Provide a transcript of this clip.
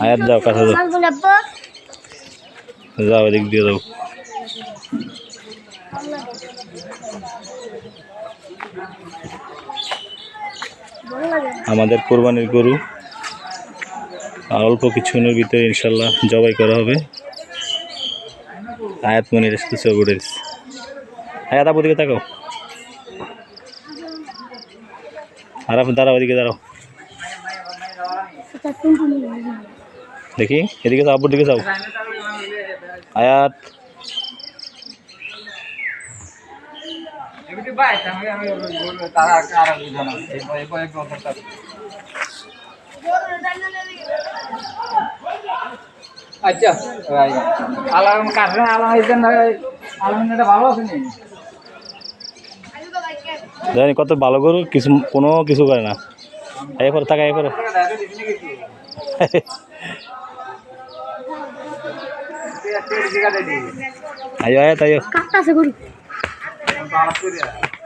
আয়াত যাও কাছে যাও এদিক দিয়ে যাও। আমাদের কোরবানির গরু আর অল্প কিছুক্ষণের ভিতরে ইনশাল্লাহ জবাই করা হবে। আয়াত মনির এসেছে ওগুলোর আয়াত আপু দিকে তাকাও আর আপনি দাঁড়াও এদিকে দাঁড়াও দেখি এদিকে যাও আব্বুর দিকে যাও আয়াত আচ্ছা আলাম কাছে আলাম আলহামদুলিল্লাহ ভালো আছে নি জানি কত ভালো গরু কিছু কোনো কিছু করে না এরপর থাকা এরপরে আয়ো আয়াত আয়ো